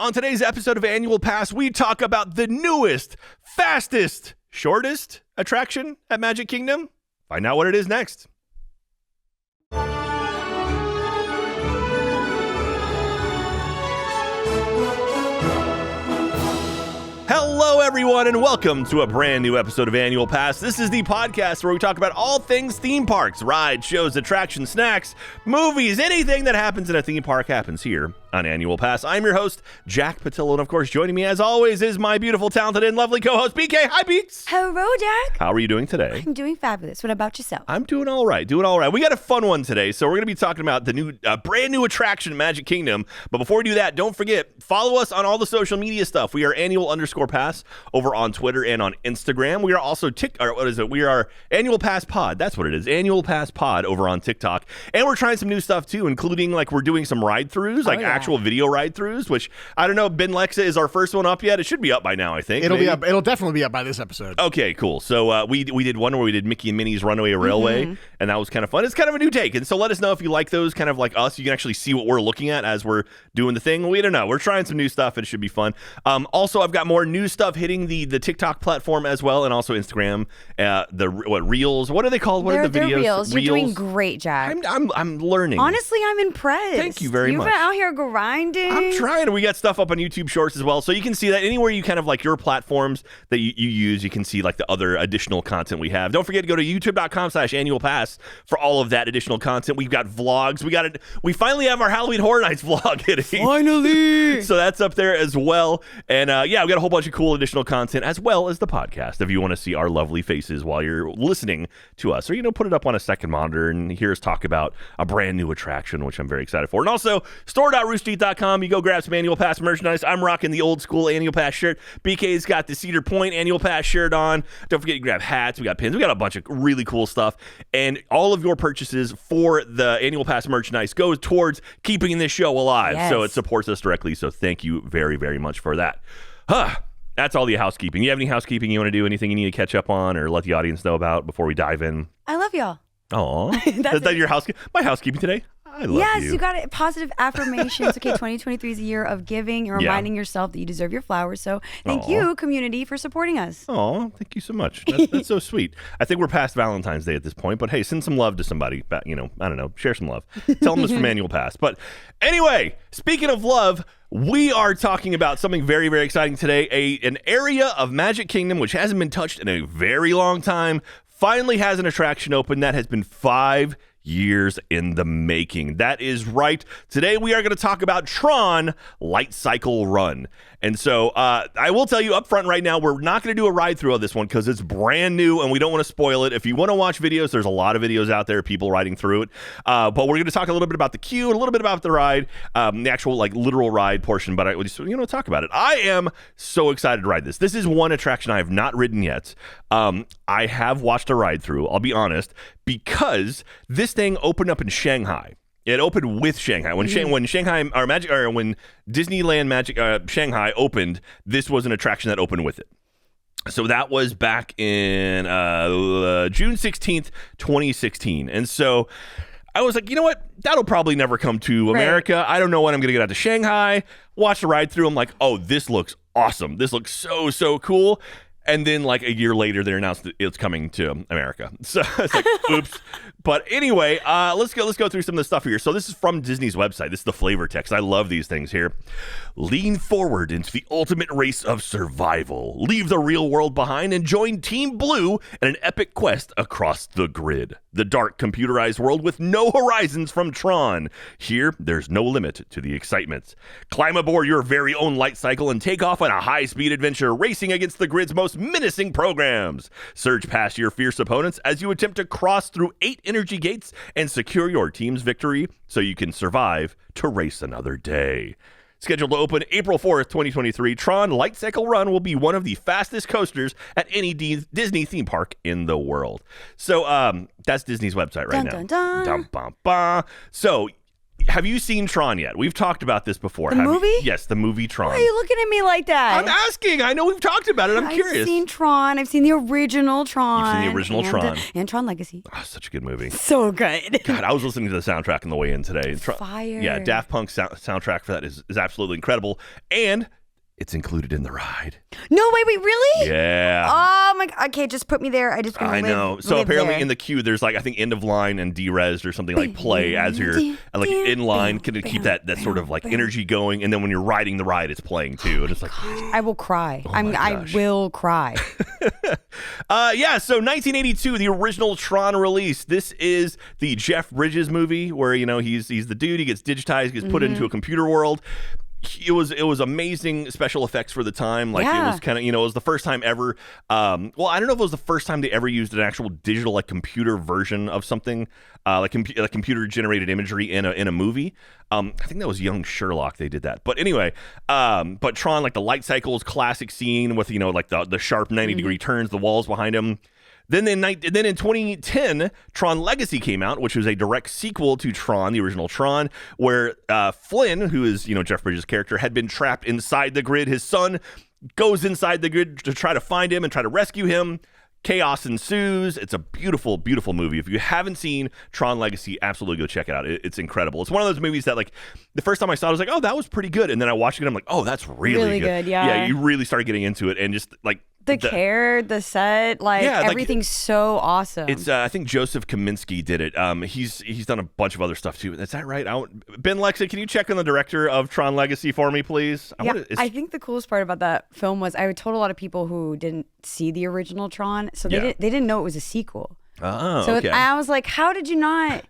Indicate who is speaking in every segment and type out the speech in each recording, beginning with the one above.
Speaker 1: On today's episode of Annual Pass, we talk about the newest, fastest, shortest attraction at Magic Kingdom. Find out what it is next. Hello, everyone, and welcome to a brand new episode of Annual Pass. This is the podcast where we talk about all things theme parks, rides, shows, attractions, snacks, movies, anything that happens in a theme park happens here on Annual Pass. I'm your host, Jack Pattillo, and of course, joining me as always is my beautiful, talented, and lovely co-host, BK. Hi, Beaks.
Speaker 2: Hello, Jack.
Speaker 1: How are you doing today?
Speaker 2: I'm doing fabulous. What about yourself?
Speaker 1: I'm doing all right. We got a fun one today, so we're going to be talking about the new, brand new attraction, Magic Kingdom. But before we do that, don't forget, follow us on all the social media stuff. We are Annual_Pass over on Twitter and on Instagram. We are also We are Annual Pass Pod. That's what it is. Annual Pass Pod over on TikTok. And we're trying some new stuff too, including we're doing some ride-throughs, actual video ride-throughs, which I don't know. Ben Lexa is our first one up yet. It should be up by now, I think.
Speaker 3: It'll be up. It'll definitely be up by this episode.
Speaker 1: Okay, cool. So we did one where we did Mickey and Minnie's Runaway Railway, and that was kind of fun. It's kind of a new take, and so let us know if you like those, kind of like us. You can actually see what we're looking at as we're doing the thing. We don't know. We're trying some new stuff. It should be fun. Also, I've got more new stuff hitting the TikTok platform as well, and also Instagram. Reels? What are they called? What are the videos?
Speaker 2: Reels. You're doing great, Jack.
Speaker 1: I'm learning.
Speaker 2: Honestly, I'm impressed.
Speaker 1: Thank you very much.
Speaker 2: You've been out here grinding.
Speaker 1: I'm trying. We got stuff up on YouTube Shorts as well, so you can see that anywhere you kind of your platforms that you use, you can see the other additional content we have. Don't forget to go to youtube.com/annualpass for all of that additional content. We've got vlogs. We finally have our Halloween Horror Nights vlog hitting.
Speaker 3: Finally!
Speaker 1: So that's up there as well. And we got a whole bunch of cool additional content as well as the podcast if you want to see our lovely faces while you're listening to us. Or, put it up on a second monitor and hear us talk about a brand new attraction, which I'm very excited for. And also, store.roosterteeth.com. You go grab some Annual Pass merchandise. I'm rocking the old school Annual Pass shirt. BK's got the Cedar Point Annual Pass shirt on. Don't forget to grab hats. We got pins. We got a bunch of really cool stuff. And all of your purchases for the Annual Pass merchandise goes towards keeping this show alive.
Speaker 2: Yes.
Speaker 1: So it supports us directly. So thank you very, very much for that. That's all the housekeeping. You have any housekeeping you want to do? Anything you need to catch up on or let the audience know about before we dive in?
Speaker 2: I love y'all.
Speaker 1: Aw. Is that your my housekeeping today? I love
Speaker 2: yes,
Speaker 1: you.
Speaker 2: you got it. Positive affirmations. Okay, 2023 is a year of giving and reminding yourself that you deserve your flowers. So thank you, community, for supporting us.
Speaker 1: Oh, thank you so much. That's so sweet. I think we're past Valentine's Day at this point, but hey, send some love to somebody. I don't know, share some love. Tell them it's from Annual Pass. But anyway, speaking of love, we are talking about something very, very exciting today. An area of Magic Kingdom which hasn't been touched in a very long time finally has an attraction open that has been 5 years in the making. That is right. Today we are going to talk about Tron Light Cycle Run. And so I will tell you up front right now, we're not going to do a ride through of this one because it's brand new and we don't want to spoil it. If you want to watch videos, there's a lot of videos out there, people riding through it. But we're going to talk a little bit about the queue and a little bit about the ride, the actual literal ride portion. But I just talk about it. I am so excited to ride this. This is one attraction I have not ridden yet. I have watched a ride through, I'll be honest, because this thing opened up in Shanghai. It opened with Shanghai. When when Disneyland Magic Shanghai opened, this was an attraction that opened with it. So that was back in June 16th, 2016. And so I was like, you know what? That'll probably never come to America. Right. I don't know when I'm going to get out to Shanghai. Watch the ride through. I'm like, oh, this looks awesome. This looks so cool. And then a year later, they announced that it's coming to America. So it's like, oops. But anyway, let's go through some of the stuff here. So this is from Disney's website. This is the flavor text. I love these things here. Lean forward into the ultimate race of survival. Leave the real world behind and join Team Blue in an epic quest across the grid. The dark computerized world with no horizons from Tron. Here, there's no limit to the excitement. Climb aboard your very own light cycle and take off on a high-speed adventure racing against the grid's most menacing programs. Surge past your fierce opponents as you attempt to cross through 8 energy gates and secure your team's victory so you can survive to race another day. Scheduled to open April 4th, 2023, Tron Light Cycle Run will be one of the fastest coasters at any Disney theme park in the world. So that's Disney's website right now.
Speaker 2: Dun, dun.
Speaker 1: Dum, bum, bum. So have you seen Tron yet? We've talked about this before.
Speaker 2: The movie?
Speaker 1: Yes, the movie Tron.
Speaker 2: Why are you looking at me like that?
Speaker 1: I'm asking. I know we've talked about it. I'm curious.
Speaker 2: I've seen Tron. I've seen the original Tron.
Speaker 1: You've seen the original Tron.
Speaker 2: And Tron Legacy.
Speaker 1: Oh, such a good movie.
Speaker 2: So good.
Speaker 1: God, I was listening to the soundtrack on the way in today.
Speaker 2: Fire.
Speaker 1: Yeah, Daft Punk's soundtrack for that is absolutely incredible. And it's included in the ride.
Speaker 2: No, wait, really?
Speaker 1: Yeah.
Speaker 2: Oh my God. Okay, just put me there. I just want to
Speaker 1: I know. So
Speaker 2: live
Speaker 1: apparently
Speaker 2: there.
Speaker 1: in the queue, there's like, I think end of line and derezzed or something like play as you're like in line, to keep that sort of like energy going. And then when you're riding the ride, it's playing too. And it's like,
Speaker 2: I will cry. I will cry.
Speaker 1: yeah. So 1982, the original Tron release. This is the Jeff Bridges movie where, you know, he's the dude. He gets digitized, gets put into a computer world. It was amazing special effects for the time. Like it was kind of, you know, it was the first time ever. Well, I don't know if it was the first time they ever used an actual digital like computer version of something, like computer generated imagery in a movie. I think that was Young Sherlock. They did that. But anyway, but Tron, like the light cycles, classic scene with, you know, like the sharp 90-degree turns, the walls behind him. Then in 2010, Tron Legacy came out, which was a direct sequel to Tron, the original Tron, where Flynn, who is, you know, Jeff Bridges' character, had been trapped inside the grid. His son goes inside the grid to try to find him and try to rescue him. Chaos ensues. It's a beautiful, beautiful movie. If you haven't seen Tron Legacy, absolutely go check it out. It's incredible. It's one of those movies that, like, the first time I saw it, I was like, oh, that was pretty good. And then I watched it, and I'm like, oh, that's really good.
Speaker 2: Yeah,
Speaker 1: you really started getting into it, and just like
Speaker 2: the set, like everything's so awesome.
Speaker 1: It's I think Joseph Kaminsky did it. He's done a bunch of other stuff too. Is that right? Ben Lexa, can you check on the director of Tron Legacy for me, please?
Speaker 2: I think the coolest part about that film was I told a lot of people who didn't see the original Tron, so they didn't know it was a sequel.
Speaker 1: Oh,
Speaker 2: so
Speaker 1: okay.
Speaker 2: I was like, how did you not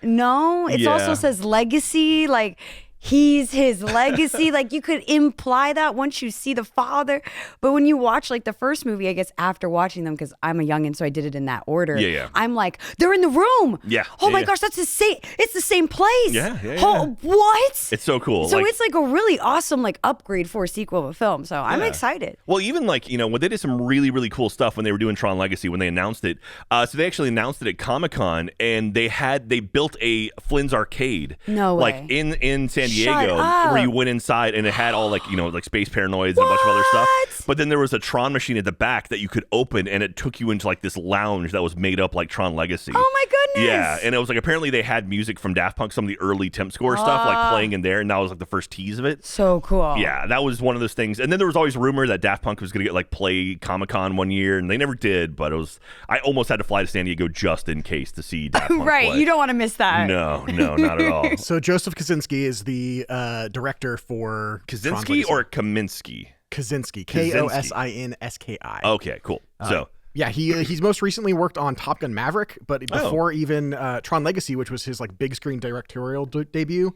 Speaker 2: know? It also says legacy, like he's his legacy. Like you could imply that once you see the father, but when you watch like the first movie, I guess after watching them, because I'm a youngin', so I did it in that order.
Speaker 1: Yeah.
Speaker 2: I'm like, they're in the room.
Speaker 1: Yeah.
Speaker 2: Oh my gosh, that's the same. It's the same place.
Speaker 1: Yeah.
Speaker 2: Oh, what?
Speaker 1: It's so cool.
Speaker 2: So it's like a really awesome like upgrade for a sequel of a film. So I'm excited.
Speaker 1: Well, even like, you know, when they did some really, really cool stuff when they were doing Tron Legacy, when they announced it. So they actually announced it at Comic-Con, and they built a Flynn's Arcade.
Speaker 2: No way.
Speaker 1: Like in San Diego,
Speaker 2: Shut up.
Speaker 1: where you went inside and it had all like, you know, like Space Paranoids and a bunch of other stuff. But then there was a Tron machine at the back that you could open, and it took you into like this lounge that was made up like Tron Legacy.
Speaker 2: Oh my goodness.
Speaker 1: Yeah, and it was like apparently they had music from Daft Punk, some of the early temp score stuff like playing in there, and that was like the first tease of it.
Speaker 2: So cool.
Speaker 1: Yeah, that was one of those things. And then there was always rumor that Daft Punk was going to get like play Comic-Con one year, and they never did, but I almost had to fly to San Diego just in case to see Daft Punk
Speaker 2: right,
Speaker 1: play.
Speaker 2: You don't want to miss that.
Speaker 1: No, not at all.
Speaker 3: So Joseph Kosinski is the director for
Speaker 1: Kosinski or Kaminsky?
Speaker 3: Kosinski. Kosinski.
Speaker 1: Okay, cool. So
Speaker 3: yeah, he's most recently worked on Top Gun Maverick, but before even Tron Legacy, which was his like big screen directorial debut,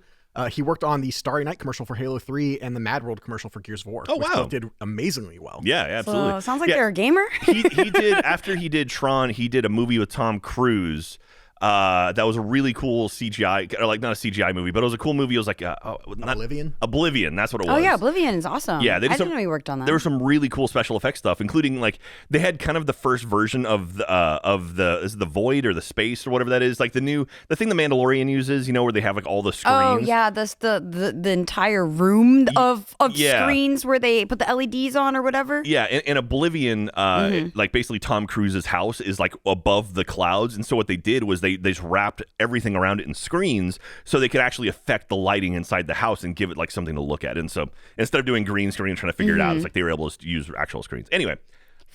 Speaker 3: he worked on the Starry Night commercial for Halo 3 and the Mad World commercial for Gears of War.
Speaker 1: Oh,
Speaker 3: which
Speaker 1: wow.
Speaker 3: both did amazingly well.
Speaker 1: Yeah, absolutely.
Speaker 2: So, sounds like they're a gamer.
Speaker 1: he did, after he did Tron, he did a movie with Tom Cruise. That was a really cool CGI, or like not a CGI movie, but it was a cool movie. It was like
Speaker 3: Oblivion.
Speaker 1: Oblivion, that's what it was.
Speaker 2: Oh yeah, Oblivion is awesome.
Speaker 1: Yeah,
Speaker 2: I didn't know he worked on that.
Speaker 1: There was some really cool special effects stuff, including like they had kind of the first version of the void or the space or whatever that is, like the thing the Mandalorian uses, you know, where they have like all the screens.
Speaker 2: Oh yeah, that's the entire room of screens where they put the LEDs on or whatever.
Speaker 1: Yeah, in Oblivion, like basically Tom Cruise's house is like above the clouds, and so what they did was they just wrapped everything around it in screens so they could actually affect the lighting inside the house and give it like something to look at. And so instead of doing green screen and trying to figure it out, it's like they were able to use actual screens. Anyway,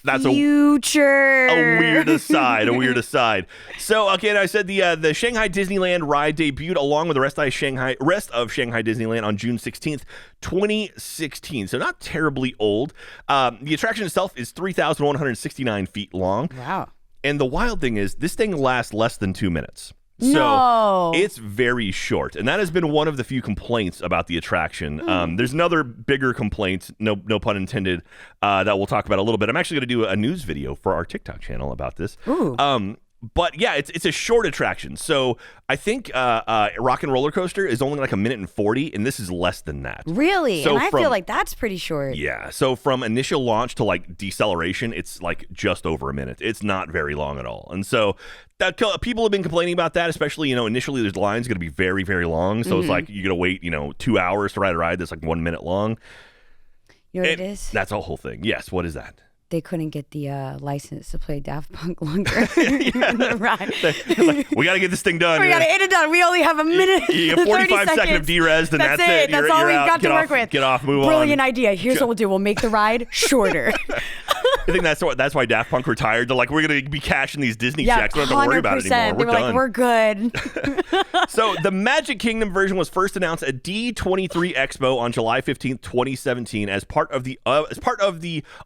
Speaker 1: that's a weird aside. So, okay, and I said the Shanghai Disneyland ride debuted along with the rest of Shanghai Disneyland on June 16th, 2016. So not terribly old. The attraction itself is 3,169 feet long.
Speaker 2: Wow.
Speaker 1: And the wild thing is, this thing lasts less than 2 minutes. So
Speaker 2: No.
Speaker 1: it's very short. And that has been one of the few complaints about the attraction. There's another bigger complaint, no pun intended, that we'll talk about a little bit. I'm actually going to do a news video for our TikTok channel about this.
Speaker 2: Ooh.
Speaker 1: But yeah, it's a short attraction. So I think Rock and Roller Coaster is only like 1:40, and this is less than that.
Speaker 2: Really?
Speaker 1: So
Speaker 2: and I feel like that's pretty short.
Speaker 1: Yeah. So from initial launch to like deceleration, it's like just over a minute. It's not very long at all. And so people have been complaining about that, especially, initially the line's going to be very, very long. So it's like you're going to wait, 2 hours to ride a ride that's like 1 minute long.
Speaker 2: You know what it is?
Speaker 1: That's a whole thing. Yes. What is that?
Speaker 2: They couldn't get the license to play Daft Punk longer. Right.
Speaker 1: Like, we got to get this thing done.
Speaker 2: We got to get it done. We only have a minute.
Speaker 1: You have 45 seconds of derez, and that's it.
Speaker 2: That's all we've got to work with.
Speaker 1: Get off, move on.
Speaker 2: Brilliant idea. Here's what we'll do. We'll make the ride shorter.
Speaker 1: I think that's why Daft Punk retired. They're like, we're going to be cashing these Disney checks. We don't have to worry about it anymore.
Speaker 2: They were like, we're good.
Speaker 1: So the Magic Kingdom version was first announced at D23 Expo on July 15th, 2017, as part of the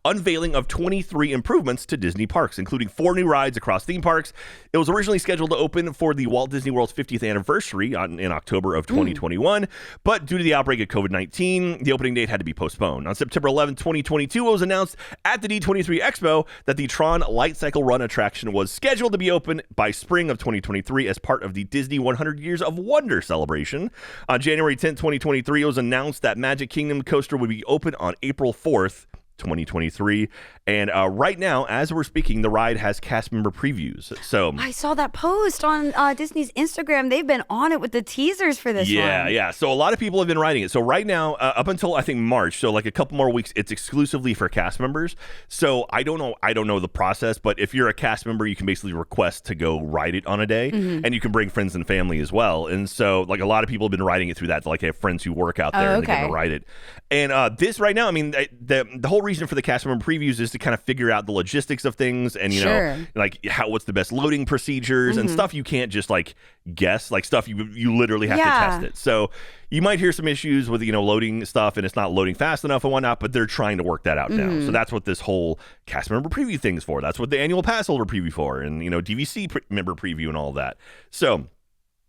Speaker 1: unveiling of 23 improvements to Disney parks, including 4 new rides across theme parks. It was originally scheduled to open for the Walt Disney World's 50th anniversary in October of 2021, but due to the outbreak of COVID-19, the opening date had to be postponed. On September 11th, 2022, it was announced at the D23 Expo that the Tron Light Cycle Run attraction was scheduled to be open by spring of 2023 as part of the Disney 100 Years of Wonder celebration. On January 10th, 2023, it was announced that Magic Kingdom Coaster would be open on April 4th, 2023, and right now, as we're speaking, the ride has cast member previews. So
Speaker 2: I saw that post on Disney's Instagram. They've been on it with the teasers for this one.
Speaker 1: Yeah. So a lot of people have been riding it. So right now, up until I think March, so like a couple more weeks, it's exclusively for cast members. So I don't know the process, but if you're a cast member, you can basically request to go ride it on a day, and you can bring friends and family as well. And so like a lot of people have been riding it through that. Like they have friends who work out there and they're going to ride it. And this right now, I mean, the whole reason for the cast member previews is to kind of figure out the logistics of things and know like what's the best loading procedures and stuff you can't just like guess, like stuff you literally have to test it. So you might hear some issues with loading stuff and it's not loading fast enough and whatnot, but they're trying to work that out now. So that's what this whole cast member preview thing is for. That's what the annual pass holder preview for, and DVC member preview and all that. So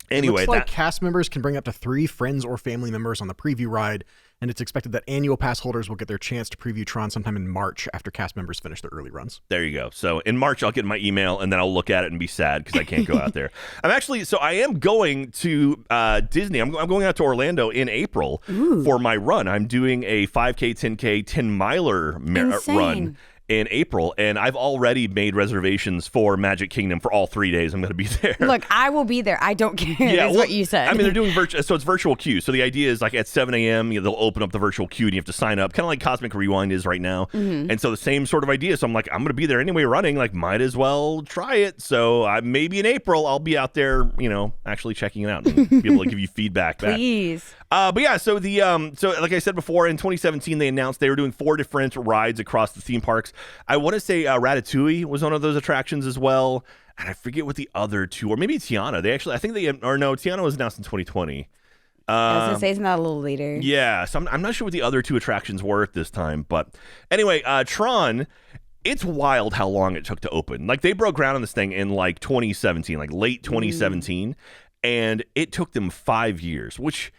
Speaker 1: anyway,
Speaker 3: it looks like cast members can bring up to 3 friends or family members on the preview ride, and it's expected that annual pass holders will get their chance to preview Tron sometime in March after cast members finish their early runs.
Speaker 1: There you go. So in March, I'll get my email, and then I'll look at it and be sad because I can't go out there. I am going to Disney. I'm going out to Orlando in April for my run. I'm doing a 5K, 10K, 10-miler run in April, and I've already made reservations for Magic Kingdom for all 3 days. I'm going to be there.
Speaker 2: Look, I will be there. I don't care. That's what you said.
Speaker 1: I mean, they're doing so it's virtual queue. So the idea is like at 7 a.m., they'll open up the virtual queue and you have to sign up, kind of like Cosmic Rewind is right now. And so the same sort of idea. So I'm like, I'm going to be there anyway running, like might as well try it. So maybe in April, I'll be out there, actually checking it out and be able to give you feedback back.
Speaker 2: Please.
Speaker 1: But yeah, so like I said before, in 2017, they announced they were doing 4 different rides across the theme parks. I want to say Ratatouille was one of those attractions as well, and I forget what the other 2, or maybe Tiana. Tiana was announced in 2020.
Speaker 2: I was gonna say, isn't that a little later?
Speaker 1: Yeah, so I'm not sure what the other 2 attractions were at this time, but anyway, Tron. It's wild how long it took to open. Like they broke ground on this thing in like 2017, like late 2017, and it took them 5 years, which.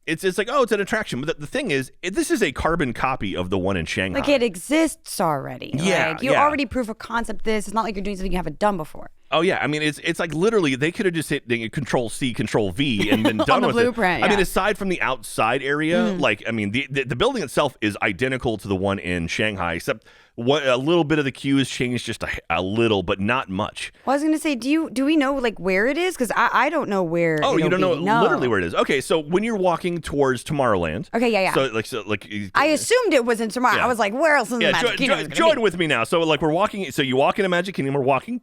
Speaker 1: It's like, oh, it's an attraction. But the thing is, this is a carbon copy of the one in Shanghai.
Speaker 2: Like it exists already.
Speaker 1: Yeah.
Speaker 2: Like you already proof of concept this. It's not like you're doing something you haven't done before.
Speaker 1: Oh, yeah. I mean, it's like literally they could have just hit Control-C, Control-V and been done with
Speaker 2: blueprint,
Speaker 1: it. I mean, aside from the outside area, like, I mean, the building itself is identical to the one in Shanghai, except a little bit of the queue has changed just a little, but not much.
Speaker 2: Well, I was going to say, do we know like where it is? Because I don't know where.
Speaker 1: Oh, you don't know literally where it is. Okay, so when you're walking towards Tomorrowland.
Speaker 2: Okay, yeah.
Speaker 1: So I
Speaker 2: assumed it was in Tomorrow.
Speaker 1: Yeah.
Speaker 2: I was like, where else in the Magic Kingdom?
Speaker 1: Join with me now. So like we're walking. So you walk into Magic Kingdom. We're walking,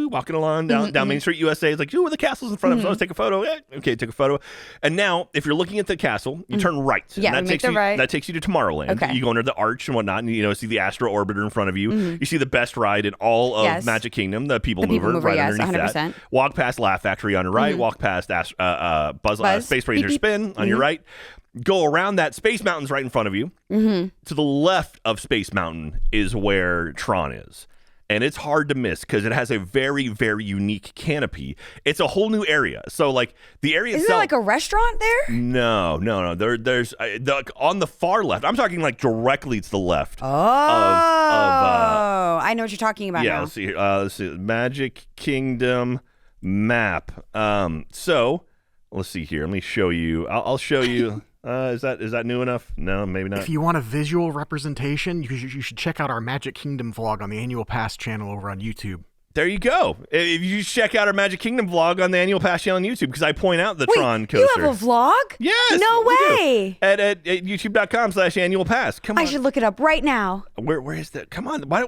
Speaker 1: walking along down Main Street, USA. It's like, ooh, the castle's in front of us. Let's take a photo. Yeah, okay, take a photo. And now, if you're looking at the castle, you turn right.
Speaker 2: Yeah,
Speaker 1: and that takes you to Tomorrowland.
Speaker 2: Okay.
Speaker 1: You go under the arch and whatnot, and see the Astro Orbiter in front of you. You see the best ride in all of Magic Kingdom, the People Mover, right underneath 100%. That. Walk past Laugh Factory on your right. Walk past Space Ranger Spin on your right. Go around that. Space Mountain's right in front of you. To the left of Space Mountain is where Tron is. and it's hard to miss because it has a very, very unique canopy. It's a whole new area. So, like, the area
Speaker 2: Isn't
Speaker 1: itself...
Speaker 2: there like a restaurant there?
Speaker 1: No. There's on the far left. I'm talking like directly to the left.
Speaker 2: Oh, I know what you're talking about now.
Speaker 1: Let's see. Magic Kingdom map. So, let's see here. Let me show you. I'll show you... Is that new enough? No, maybe not.
Speaker 3: If you want a visual representation, you should check out our Magic Kingdom vlog on the Annual Pass channel over on YouTube.
Speaker 1: There you go. If you check out our Magic Kingdom vlog on the Annual Pass channel on YouTube, because I point out the Tron coaster.
Speaker 2: You have a vlog?
Speaker 1: Yes.
Speaker 2: No way.
Speaker 1: At youtube.com/annual pass. Come on.
Speaker 2: I should look it up right now.
Speaker 1: Where is that? Come on. Why,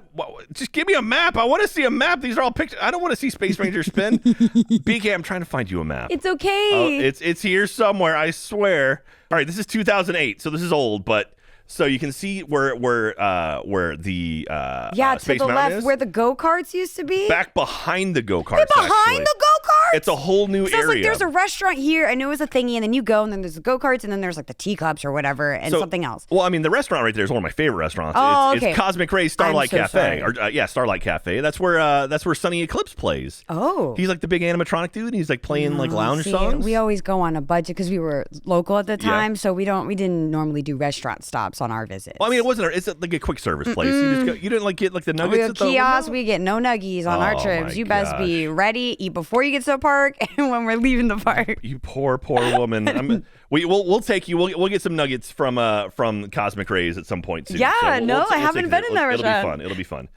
Speaker 1: just give me a map. I want to see a map. These are all pictures. I don't want to see Space Ranger spin. BK, I'm trying to find you a map.
Speaker 2: It's okay.
Speaker 1: Oh, it's here somewhere, I swear. All right, this is 2008, so this is old, but... So you can see where the
Speaker 2: to
Speaker 1: Space
Speaker 2: the
Speaker 1: Mountain
Speaker 2: left
Speaker 1: is.
Speaker 2: where the go-karts used to be.
Speaker 1: Back behind the go-karts.
Speaker 2: Hey, behind the go-karts?
Speaker 1: It's a whole new area.
Speaker 2: It's like there's a restaurant here. I knew it was a thingy, and then you go, and then there's the go-karts, and then there's like the teacups or whatever, and something else.
Speaker 1: Well, I mean, the restaurant right there is one of my favorite restaurants.
Speaker 2: Oh,
Speaker 1: it's Cosmic Rays Starlight Cafe.
Speaker 2: Sorry.
Speaker 1: Starlight Cafe. That's where Sunny Eclipse plays.
Speaker 2: Oh.
Speaker 1: He's like the big animatronic dude, and he's like playing like lounge songs.
Speaker 2: We always go on a budget because we were local at the time, so we didn't normally do restaurant stops on our visits.
Speaker 1: Well, I mean, it's like a quick service place. You just go, you didn't like get like the nuggets at the
Speaker 2: kiosk.
Speaker 1: window?
Speaker 2: We get no nuggies on our trips.
Speaker 1: My
Speaker 2: You best be ready, eat before you get to the park, and when we're leaving the park.
Speaker 1: You poor woman. We'll take you. We'll get some nuggets from Cosmic Rays at some point soon.
Speaker 2: Yeah,
Speaker 1: so
Speaker 2: I haven't been in that restaurant.
Speaker 1: It'll be fun.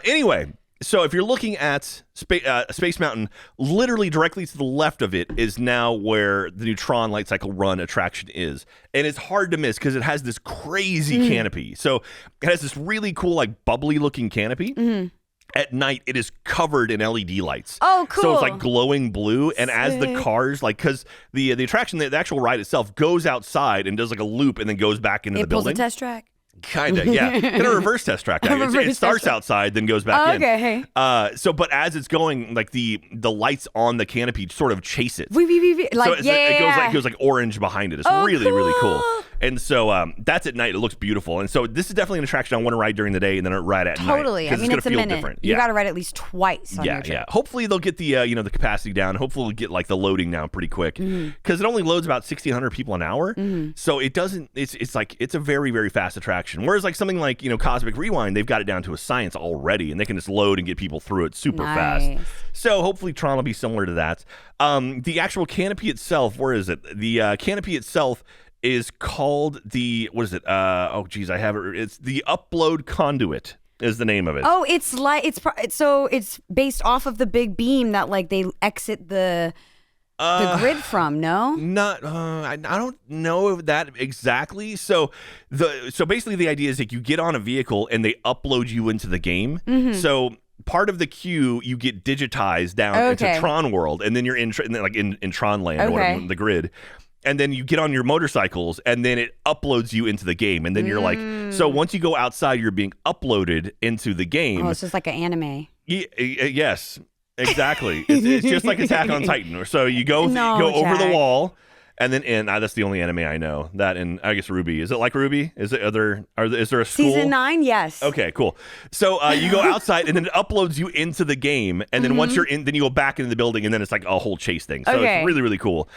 Speaker 1: Anyway, so if you're looking at Space Mountain, literally directly to the left of it is now where the new Tron Light Cycle Run attraction is. And it's hard to miss because it has this crazy canopy. So it has this really cool, like bubbly looking canopy. Mm-hmm. At night, it is covered in LED lights.
Speaker 2: Oh, cool.
Speaker 1: So it's like glowing blue. And as the cars, like, because the attraction, the actual ride itself goes outside and does like a loop and then goes back into the building.
Speaker 2: It pulls a test track.
Speaker 1: Kind of, yeah. Kind of reverse test track. It starts outside, then goes back in.
Speaker 2: Okay.
Speaker 1: But as it's going, like the lights on the canopy sort of chase it.
Speaker 2: Like,
Speaker 1: it goes like orange behind it. It's really cool. And so that's at night. It looks beautiful. And so this is definitely an attraction I want to ride during the day and then ride at night.
Speaker 2: Totally. I mean, it's a minute.
Speaker 1: Different.
Speaker 2: You got to ride at least twice on your trip.
Speaker 1: Yeah. Hopefully they'll get the the capacity down. Hopefully we'll get like the loading down pretty quick because it only loads about 1,600 people an hour. So it doesn't. It's a very, very fast attraction. Whereas like something like Cosmic Rewind, they've got it down to a science already, and they can just load and get people through it super fast. So hopefully Tron will be similar to that. The actual canopy itself, where is it? The canopy itself is called the, what is it? I have it. It's the Upload Conduit is the name of it.
Speaker 2: Oh, it's based off of the big beam that like they exit the grid from. No,
Speaker 1: not. I don't know that exactly. So basically the idea is that you get on a vehicle and they upload you into the game. So part of the queue you get digitized down into Tron World, and then you're in Tron Land or whatever, the grid. And then you get on your motorcycles, and then it uploads you into the game. And then you're like, so once you go outside, you're being uploaded into the game.
Speaker 2: Oh, it's just like an anime.
Speaker 1: Yes, exactly. It's just like Attack on Titan. So you go over the wall, and then that's the only anime I know. That and I guess Ruby. Is it like Ruby? Is there a school?
Speaker 2: Season 9? Yes.
Speaker 1: Okay, cool. So you go outside, and then it uploads you into the game, and then once you're in, then you go back into the building, and then it's like a whole chase thing. So it's really, really cool.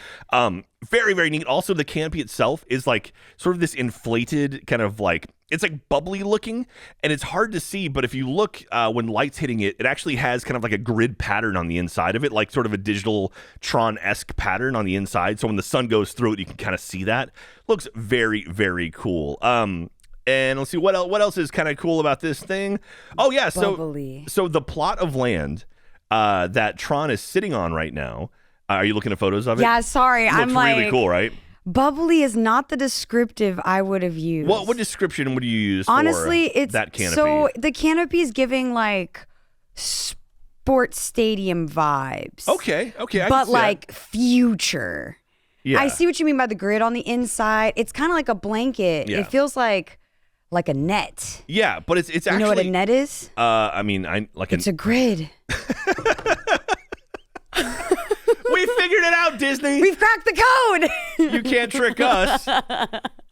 Speaker 1: Very, very neat. Also, the canopy itself is like sort of this inflated kind of like, it's like bubbly looking, and it's hard to see, but if you look when light's hitting it, it actually has kind of like a grid pattern on the inside of it, like sort of a digital Tron-esque pattern on the inside. So when the sun goes through it, you can kind of see that. Looks very, very cool. And let's see, what else is kind of cool about this thing? Oh, yeah, so the plot of land that Tron is sitting on right now, are you looking at photos of it?
Speaker 2: Yeah, sorry.
Speaker 1: It looks really cool, right?
Speaker 2: Bubbly is not the descriptive I would have used.
Speaker 1: What description would you use
Speaker 2: Honestly,
Speaker 1: for that canopy?
Speaker 2: So the canopy is giving like sports stadium vibes.
Speaker 1: Okay.
Speaker 2: But like future.
Speaker 1: Yeah.
Speaker 2: I see what you mean by the grid on the inside. It's kind of like a blanket.
Speaker 1: Yeah.
Speaker 2: It feels like a net.
Speaker 1: Yeah, but it's actually.
Speaker 2: You know what a net is?
Speaker 1: It's
Speaker 2: a grid.
Speaker 1: We figured it out, Disney.
Speaker 2: We've cracked the code.
Speaker 1: You can't trick us.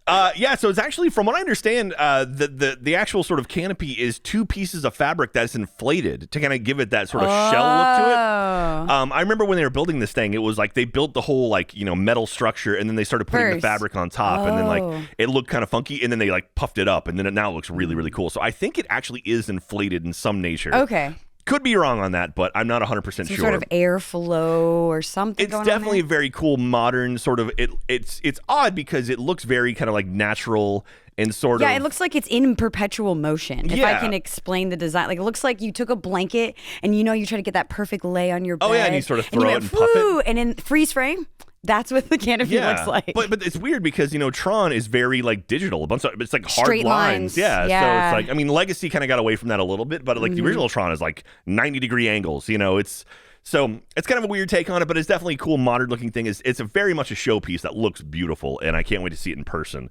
Speaker 1: Yeah, so it's actually, from what I understand, the actual sort of canopy is 2 pieces of fabric that's inflated to kind of give it that sort of shell look to it. I remember when they were building this thing, it was like they built the whole like, metal structure, and then they started putting the fabric on top, and then like it looked kind of funky, and then they like puffed it up, and then it now looks really, really cool. So I think it actually is inflated in some nature.
Speaker 2: Okay.
Speaker 1: Could be wrong on that, but I'm not 100% sure.
Speaker 2: Sort of airflow or something.
Speaker 1: It's definitely a very cool modern sort of. It's odd because it looks very kind of like natural and sort of.
Speaker 2: Yeah, it looks like it's in perpetual motion. If I can explain the design, like it looks like you took a blanket and you try to get that perfect lay on your bed.
Speaker 1: Oh yeah, and you sort of throw it and puff it,
Speaker 2: and in freeze frame. That's what the canopy looks like.
Speaker 1: But it's weird because, Tron is very like digital. It's like hard
Speaker 2: straight lines.
Speaker 1: Yeah. So it's like, Legacy kind of got away from that a little bit, but like the original Tron is like 90-degree angles. It's kind of a weird take on it, but it's definitely a cool modern looking thing. It's a very much a showpiece that looks beautiful, and I can't wait to see it in person.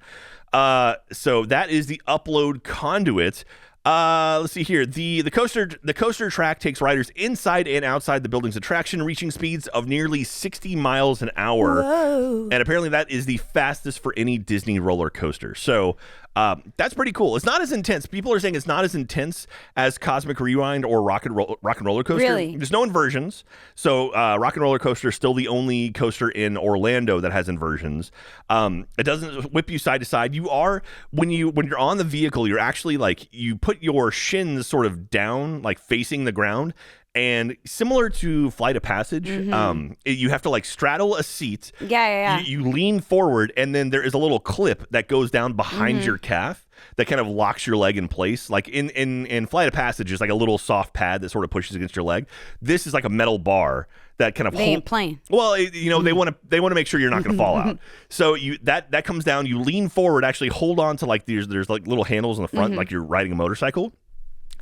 Speaker 1: So that is the upload conduit. Let's see here. The coaster track takes riders inside and outside the building's attraction, reaching speeds of nearly 60 miles an hour.
Speaker 2: Whoa.
Speaker 1: And apparently that is the fastest for any Disney roller coaster. So that's pretty cool. It's not as intense. People are saying it's not as intense as Cosmic Rewind or Rock and Roller Coaster.
Speaker 2: Really?
Speaker 1: There's no inversions. So Rock and Roller Coaster is still the only coaster in Orlando that has inversions. It doesn't whip you side to side. You are, when you're on the vehicle, you're actually like, you put your shins sort of down, like facing the ground. And similar to Flight of Passage, you have to like straddle a seat.
Speaker 2: Yeah.
Speaker 1: You lean forward, and then there is a little clip that goes down behind your calf that kind of locks your leg in place. Like in Flight of Passage, it's like a little soft pad that sort of pushes against your leg. This is like a metal bar that kind of
Speaker 2: they ain't playing.
Speaker 1: Well, they want to make sure you're not going to fall out. So that comes down. You lean forward, actually hold on to like there's like little handles in the front, like you're riding a motorcycle.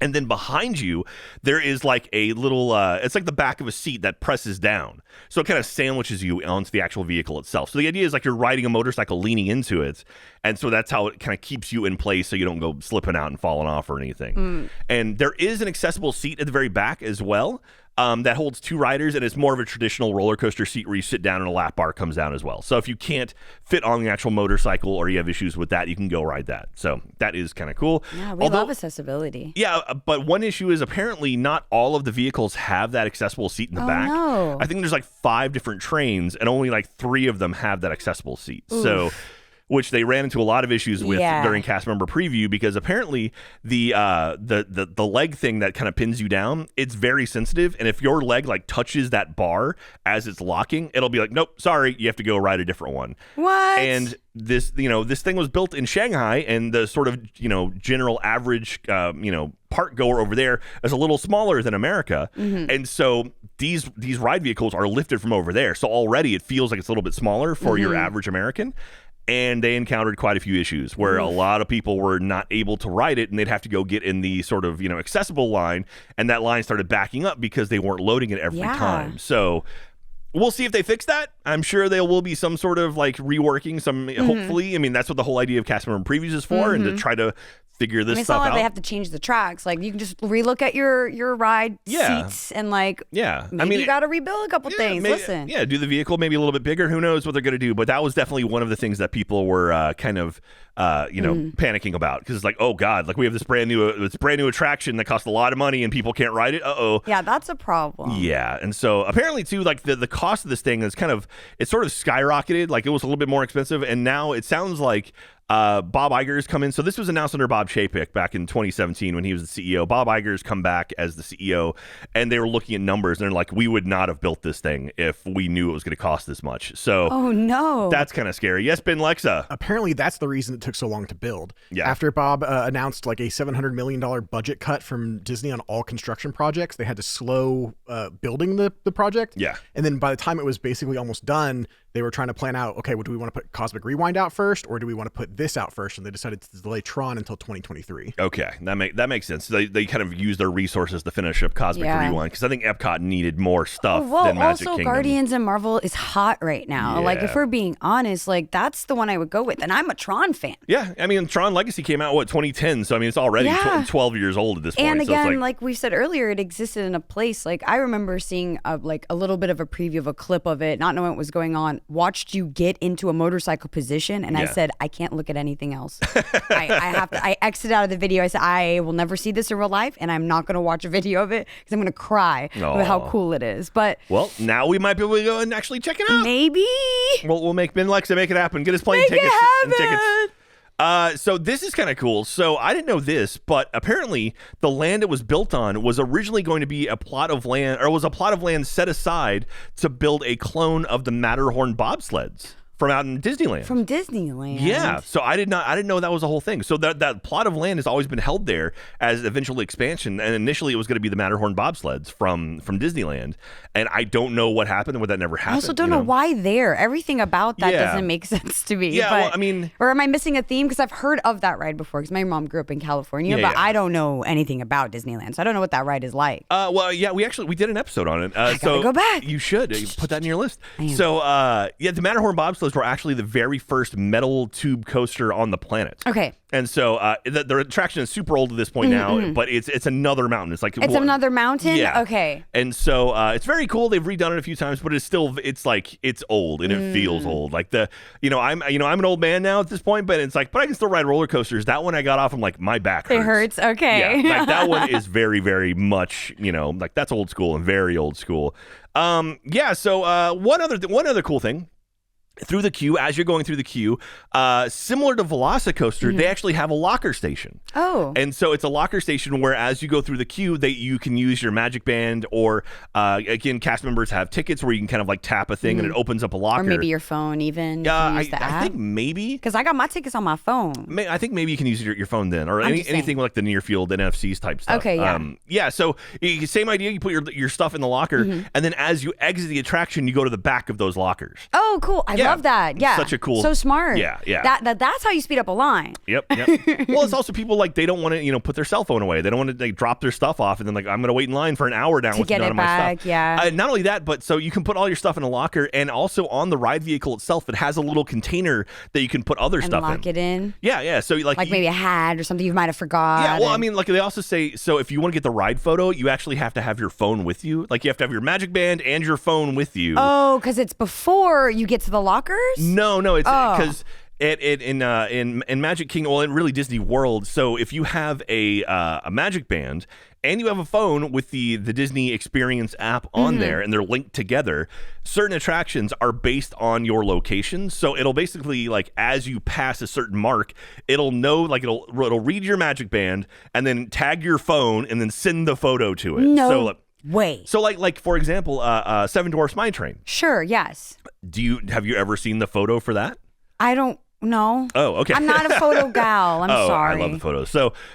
Speaker 1: And then behind you, there is like a little, it's like the back of a seat that presses down. So it kind of sandwiches you onto the actual vehicle itself. So the idea is like you're riding a motorcycle leaning into it. And so that's how it kind of keeps you in place so you don't go slipping out and falling off or anything. And there is an accessible seat at the very back as well. That holds 2 riders, and it's more of a traditional roller coaster seat where you sit down and a lap bar comes down as well. So if you can't fit on the actual motorcycle or you have issues with that, you can go ride that. So that is kind of cool.
Speaker 2: Yeah, we love accessibility.
Speaker 1: Yeah, but one issue is apparently not all of the vehicles have that accessible seat in the back.
Speaker 2: No.
Speaker 1: I think there's like 5 different trains, and only like 3 of them have that accessible seat. Oof. So, which they ran into a lot of issues with during cast member preview, because apparently the leg thing that kind of pins you down, it's very sensitive, and if your leg like touches that bar as it's locking, it'll be like, nope, sorry, you have to go ride a different one.
Speaker 2: What?
Speaker 1: And this thing was built in Shanghai, and the sort of general average park goer over there is a little smaller than America, and so these ride vehicles are lifted from over there, so already it feels like it's a little bit smaller for your average American. And they encountered quite a few issues where a lot of people were not able to ride it, and they'd have to go get in the sort of, accessible line, and that line started backing up because they weren't loading it every time. So we'll see if they fix that. I'm sure there will be some sort of like reworking, hopefully. I mean, that's what the whole idea of cast member previews is for, and to try to figure this stuff out.
Speaker 2: It's not like they have to change the tracks. Like, you can just relook at your ride seats and like, maybe you got to rebuild a couple things. Listen.
Speaker 1: Yeah, do the vehicle maybe a little bit bigger. Who knows what they're going to do? But that was definitely one of the things that people were kind of, panicking about, because it's like, oh God, like we have this brand new attraction that costs a lot of money and people can't ride it. Uh-oh.
Speaker 2: Yeah, that's a problem.
Speaker 1: Yeah, and so apparently too, like the cost of this thing is it's sort of skyrocketed. Like it was a little bit more expensive, and now it sounds like Bob Iger's come in. So this was announced under Bob Chapek back in 2017 when he was the CEO. Bob Iger's come back as the CEO, and they were looking at numbers, and they're like, we would not have built this thing if we knew it was going to cost this much. So
Speaker 2: oh no,
Speaker 1: that's kind of scary. Yes, Ben Lexa.
Speaker 3: Apparently that's the reason it took so long to build.
Speaker 1: Yeah.
Speaker 3: After Bob announced like a $700 million budget cut from Disney on all construction projects, they had to slow building the project.
Speaker 1: Yeah.
Speaker 3: And then by the time it was basically almost done, they were trying to plan out, okay, well, do we want to put Cosmic Rewind out first, or do we want to put this out first? And they decided to delay Tron until 2023.
Speaker 1: Okay, that makes sense. They kind of used their resources to finish up Cosmic Rewind, because I think Epcot needed more stuff than Magic Kingdom.
Speaker 2: Guardians and Marvel is hot right now.
Speaker 1: Yeah.
Speaker 2: Like, if we're being honest, like that's the one I would go with. And I'm a Tron fan.
Speaker 1: Yeah, I mean, Tron Legacy came out, 2010? So, I mean, it's already 12 years old at this point.
Speaker 2: And again,
Speaker 1: so
Speaker 2: like we said earlier, it existed in a place. Like, I remember seeing a little bit of a preview of a clip of it, not knowing what was going on watched you get into a motorcycle position, and I said, I can't look at anything else. I exited out of the video. I said, I will never see this in real life, and I'm not going to watch a video of it because I'm going to cry with how cool it is. But
Speaker 1: well, now we might be able to go and actually check it out.
Speaker 2: Maybe.
Speaker 1: We'll make Ben Lexa make it happen. Get his plane tickets and tickets. So this is kind of cool. So I didn't know this, but apparently the land it was built on was originally going to be a plot of land, or was a plot of land set aside to build a clone of the Matterhorn bobsleds from out in Disneyland.
Speaker 2: From Disneyland.
Speaker 1: Yeah. So I didn't know that was a whole thing. So that plot of land has always been held there as eventual expansion. And initially it was going to be the Matterhorn bobsleds from Disneyland. And I don't know what happened, or that never happened.
Speaker 2: I also don't know why there. Everything about that doesn't make sense to me.
Speaker 1: Yeah, well, I mean...
Speaker 2: Or am I missing a theme? Because I've heard of that ride before, because my mom grew up in California, but I don't know anything about Disneyland. So I don't know what that ride is like.
Speaker 1: Well, yeah, we did an episode on it.
Speaker 2: I gotta go back.
Speaker 1: You should. You put that in your list. So, the Matterhorn bobsleds were actually the very first metal tube coaster on the planet.
Speaker 2: Okay.
Speaker 1: And so the attraction is super old at this point now, but it's another mountain. It's like
Speaker 2: another mountain?
Speaker 1: Yeah.
Speaker 2: Okay.
Speaker 1: And so it's very cool. They've redone it a few times, but it's old and it feels old. Like I'm an old man now at this point, but it's like, but I can still ride roller coasters. That one I got off, I'm like, my back hurts.
Speaker 2: It hurts. Okay.
Speaker 1: Yeah, like that one is very, very much, like that's old school and very old school. So one other cool thing. Through the queue, as you're going through the queue, similar to Velocicoaster, they actually have a locker station.
Speaker 2: Oh.
Speaker 1: And so it's a locker station where as you go through the queue, you can use your Magic Band, or again, cast members have tickets where you can kind of like tap a thing and it opens up a locker.
Speaker 2: Or maybe your phone even.
Speaker 1: I think maybe.
Speaker 2: Because I got my tickets on my phone.
Speaker 1: I think maybe you can use your phone then, or anything like the near field NFCs type stuff.
Speaker 2: Okay, yeah.
Speaker 1: So same idea. You put your stuff in the locker, and then as you exit the attraction, you go to the back of those lockers.
Speaker 2: Oh, cool. I love that. Yeah.
Speaker 1: Such a cool.
Speaker 2: So smart.
Speaker 1: Yeah.
Speaker 2: That's how you speed up a line.
Speaker 1: Yep. Well, it's also people like they don't want to, put their cell phone away. They don't want to drop their stuff off and then like I'm going to wait in line for an hour now
Speaker 2: to get it back. Yeah.
Speaker 1: Not only that, but so you can put all your stuff in a locker, and also on the ride vehicle itself, it has a little container that you can put other stuff in.
Speaker 2: Lock it in.
Speaker 1: Yeah. So like
Speaker 2: maybe a hat or something you might have forgot.
Speaker 1: Yeah. Well, I mean, like they also say, so if you want to get the ride photo, you actually have to have your phone with you. Like you have to have your Magic Band and your phone with you.
Speaker 2: Oh, because it's before you get to the lockers?
Speaker 1: No, it's because in Magic Kingdom, well, in really Disney World. So if you have a Magic Band and you have a phone with the Disney Experience app on there, and they're linked together, certain attractions are based on your location. So it'll basically, like, as you pass a certain mark, it'll know, like, it'll read your Magic Band and then tag your phone and then send the photo to it.
Speaker 2: No way.
Speaker 1: So like for example, Seven Dwarfs Mine Train.
Speaker 2: Sure. Yes.
Speaker 1: Have you ever seen the photo for that?
Speaker 2: I don't know.
Speaker 1: Oh, okay.
Speaker 2: I'm not a photo gal. I'm sorry.
Speaker 1: I love the photos.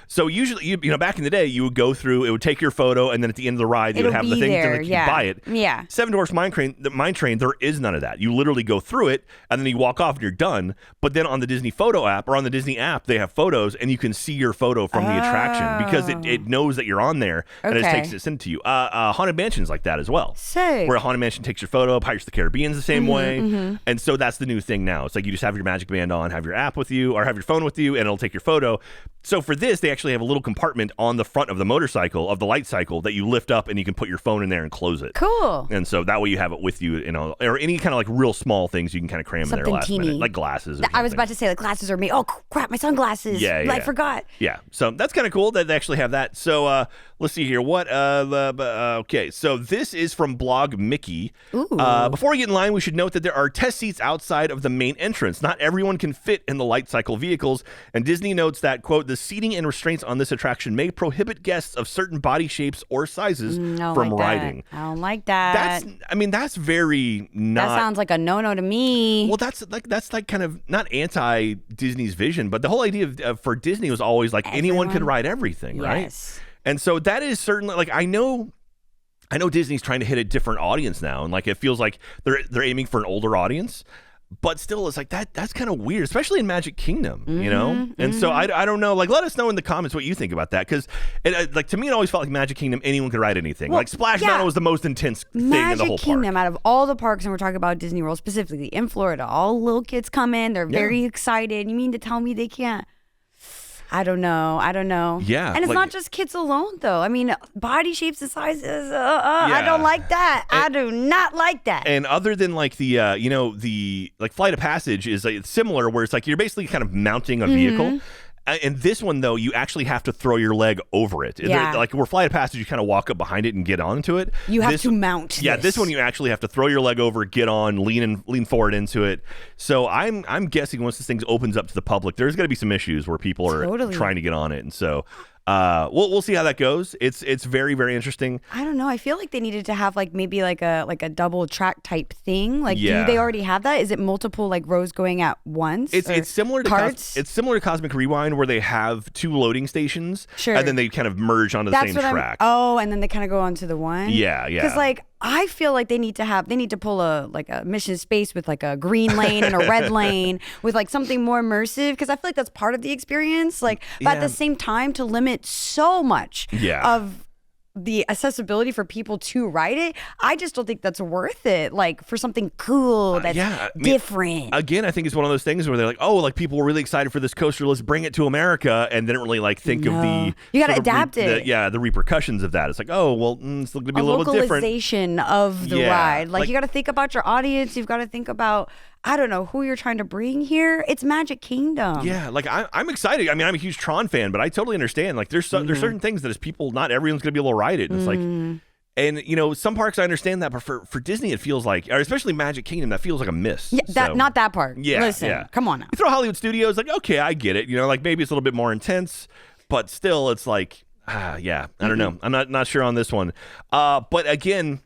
Speaker 1: So usually, back in the day, you would go through, it would take your photo, and then at the end of the ride, you would have the thing to you buy it.
Speaker 2: Yeah.
Speaker 1: Seven Dwarfs Mine Train, there is none of that. You literally go through it, and then you walk off, and you're done. But then on the Disney Photo app, or on the Disney app, they have photos, and you can see your photo from the attraction, because it knows that you're on there, and it takes it sent to you. Haunted Mansion's like that as well.
Speaker 2: Sick.
Speaker 1: Where a Haunted Mansion takes your photo, Pirates of the Caribbean's the same way. And so that's the new thing now. It's like you just have your Magic Band on, have your app with you, or have your phone with you, and it'll take your photo. So for this, they actually have a little compartment on the front of the motorcycle, of the light cycle, that you lift up and you can put your phone in there and close it.
Speaker 2: Cool.
Speaker 1: And so that way you have it with you, or any kind of like real small things you can kind of cram in there last minute, like glasses.
Speaker 2: I was about to say like glasses or me. Oh crap, my sunglasses.
Speaker 1: Yeah.
Speaker 2: I forgot.
Speaker 1: Yeah. So that's kind of cool that they actually have that. So let's see here. Okay. So this is from Blog Mickey. Before we get in line, we should note that there are test seats outside of the main entrance. Not everyone can fit in the light cycle vehicles, and Disney notes that, quote, the seating and restraints on this attraction may prohibit guests of certain body shapes or sizes from riding.
Speaker 2: I don't like that.
Speaker 1: That's very not.
Speaker 2: That sounds like a no-no to me.
Speaker 1: Well, that's like kind of not anti-Disney's vision, but the whole idea for Disney was always like anyone could ride everything, right?
Speaker 2: Yes.
Speaker 1: And so that is certainly, like, I know Disney's trying to hit a different audience now, and like it feels like they're aiming for an older audience. But still, it's like that's kind of weird, especially in Magic Kingdom, you know? And so I don't know. Like, let us know in the comments what you think about that. Because, like, to me, it always felt like Magic Kingdom, anyone could ride anything. Well, like, Splash Mountain was the most intense thing in the whole park.
Speaker 2: Magic Kingdom, out of all the parks, and we're talking about Disney World specifically, in Florida, all little kids come in. They're very excited. You mean to tell me they can't I don't know.
Speaker 1: Yeah.
Speaker 2: And it's not just kids alone, though. I mean, body shapes and sizes. I don't like that. I do not like that.
Speaker 1: And other than like the, the like Flight of Passage is like, similar, where it's like you're basically kind of mounting a vehicle. And this one, though, you actually have to throw your leg over it.
Speaker 2: Yeah.
Speaker 1: Like where Flight of Passage, you kind of walk up behind it and get onto it.
Speaker 2: You have to mount.
Speaker 1: Yeah, this one you actually have to throw your leg over, get on, lean forward into it. So I'm guessing once this thing opens up to the public, there's going to be some issues where people are trying to get on it, and so. We'll see how that goes. It's very, very interesting.
Speaker 2: I don't know. I feel like they needed to have like maybe like a double track type thing. Like, do they already have that? Is it multiple like rows going at once?
Speaker 1: It's similar to it's similar to Cosmic Rewind, where they have 2 loading stations, and then they kind of merge onto the same track.
Speaker 2: And then they kind of go onto the one.
Speaker 1: Yeah.
Speaker 2: Because like I feel like they need to pull a mission space with like a green lane and a red lane with like something more immersive, because I feel like that's part of the experience. Like, but at the same time, to limit so much of the accessibility for people to ride it, I just don't think that's worth it. Like for something cool that's different.
Speaker 1: Again, I think it's one of those things where they're like, oh, like people were really excited for this coaster, let's bring it to America, and didn't really like think of the
Speaker 2: you got to adapt it.
Speaker 1: The repercussions of that. It's like, oh, well, it's going to be a little bit different.
Speaker 2: Localization of the ride. Like you got to think about your audience. You've got to think about, I don't know, who you're trying to bring here. It's Magic Kingdom.
Speaker 1: Yeah, like I'm excited. I mean, I'm a huge Tron fan, but I totally understand. Like there's certain things that as people, not everyone's going to be able to ride it. And it's like, and some parks I understand that, but for Disney it feels like, or especially Magic Kingdom, that feels like a miss.
Speaker 2: Yeah, not that part. Yeah, listen, come on now.
Speaker 1: You throw Hollywood Studios, like, okay, I get it. Like maybe it's a little bit more intense, but still, it's like, I don't know. I'm not sure on this one. But again.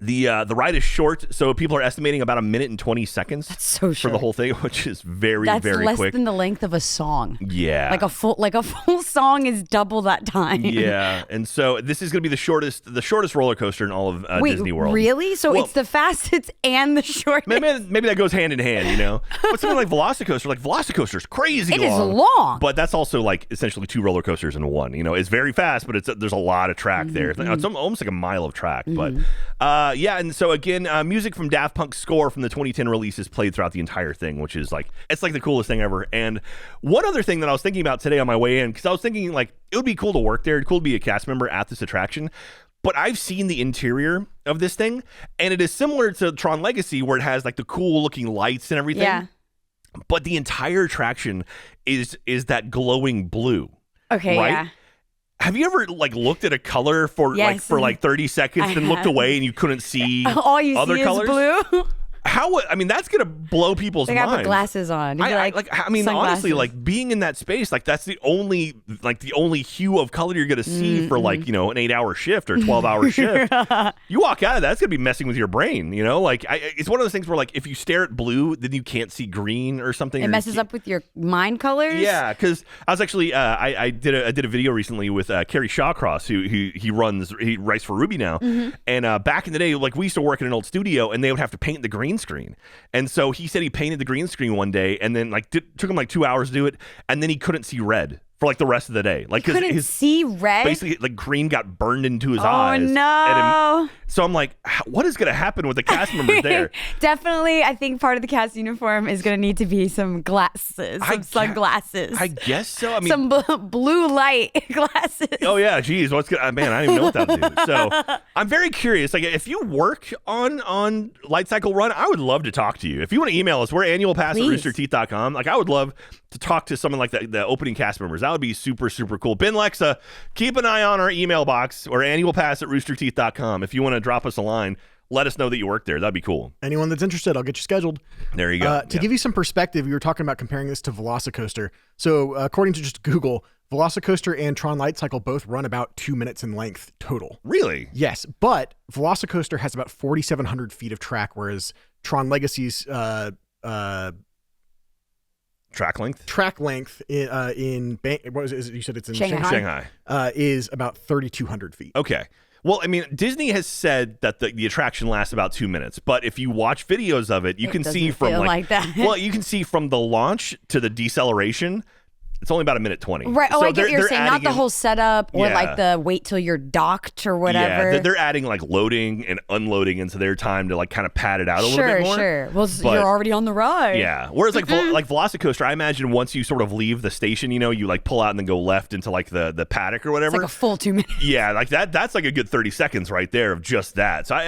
Speaker 1: The ride is short, so people are estimating about 1 minute and 20 seconds.
Speaker 2: That's so short
Speaker 1: for the whole thing, which is very, very quick.
Speaker 2: That's less than the length of a song.
Speaker 1: Yeah,
Speaker 2: like a full song is double that time.
Speaker 1: Yeah, and so this is going to be the shortest roller coaster in all of Disney World.
Speaker 2: Really? So it's the fastest and the shortest.
Speaker 1: Maybe that goes hand in hand, But something like Velocicoaster's crazy long.
Speaker 2: It is long,
Speaker 1: but that's also like essentially 2 roller coasters in one. It's very fast, but there's a lot of track there. It's almost like a mile of track, but. And so again, music from Daft Punk's score from the 2010 release is played throughout the entire thing, which is like, it's like the coolest thing ever. And one other thing that I was thinking about today on my way in, because I was thinking like, it would be cool to work there, cool to be a cast member at this attraction. But I've seen the interior of this thing, and it is similar to Tron Legacy, where it has like the cool looking lights and everything. Yeah. But the entire attraction is that glowing blue.
Speaker 2: Okay, right? Yeah.
Speaker 1: Have you ever like looked at a color for 30 seconds and looked away and you couldn't see
Speaker 2: all you
Speaker 1: other
Speaker 2: see
Speaker 1: colors?
Speaker 2: Is blue?
Speaker 1: That's gonna blow people's minds.
Speaker 2: They gotta put glasses on.
Speaker 1: Honestly, like being in that space, like that's the only hue of color you're gonna see for like an 8-hour shift or 12-hour shift. You walk out of that, it's gonna be messing with your brain. It's one of those things where like if you stare at blue, then you can't see green or something.
Speaker 2: It messes up with your mind colors.
Speaker 1: Yeah, because I was actually I did a video recently with Kerry Shawcross, who he writes for Ruby now, and back in the day, like we used to work in an old studio, and they would have to paint the green screen. And so he said he painted the green screen one day, and then like took him like 2 hours to do it, and then he couldn't see red for like the rest of the day. Like,
Speaker 2: he couldn't see red?
Speaker 1: Basically, like green got burned into his eyes.
Speaker 2: Oh, no.
Speaker 1: So I'm like, what is going to happen with the cast members there?
Speaker 2: Definitely, I think part of the cast uniform is going to need to be some glasses, sunglasses.
Speaker 1: I guess so. I mean,
Speaker 2: some blue light glasses.
Speaker 1: Oh, yeah. Geez. Man, I don't even know what that would do. So I'm very curious. Like, if you work on Light Cycle Run, I would love to talk to you. If you want to email us, we're annualpass@roosterteeth.com. Like, I would love to talk to someone like the opening cast members. That would be super, super cool. Ben Lexa, keep an eye on our email box or annualpass@roosterteeth.com. If you want to drop us a line, let us know that you work there. That'd be cool.
Speaker 3: Anyone that's interested, I'll get you scheduled.
Speaker 1: There you go.
Speaker 3: To give you some perspective, we were talking about comparing this to Velocicoaster. So according to just Google, Velocicoaster and Tron Light Cycle both run about 2 minutes in length total.
Speaker 1: Really?
Speaker 3: Yes, but Velocicoaster has about 4,700 feet of track, whereas Tron Legacy's
Speaker 1: track length
Speaker 3: in what was it? You said it's in
Speaker 1: Shanghai.
Speaker 3: Is about 3,200 feet.
Speaker 1: Okay. Well, I mean, Disney has said that the attraction lasts about 2 minutes, but if you watch videos of it, you can see from
Speaker 2: like that.
Speaker 1: Well, you can see from the launch to the deceleration, It's only about a minute 20.
Speaker 2: Right. Oh,
Speaker 1: So
Speaker 2: I get what you're saying. Not the whole setup or
Speaker 1: Yeah.
Speaker 2: like the wait till you're docked or whatever.
Speaker 1: Yeah, they're adding like loading and unloading into their time to like kind of pad it out a little bit more.
Speaker 2: Sure. Well,
Speaker 1: But-
Speaker 2: you're already on the ride.
Speaker 1: Yeah. Whereas like like Velocicoaster, I imagine once you sort of leave the station, you know, you like pull out and then go left into like the paddock or whatever.
Speaker 2: It's like a full 2 minutes.
Speaker 1: Yeah, like that's like a good 30 seconds right there of just that. So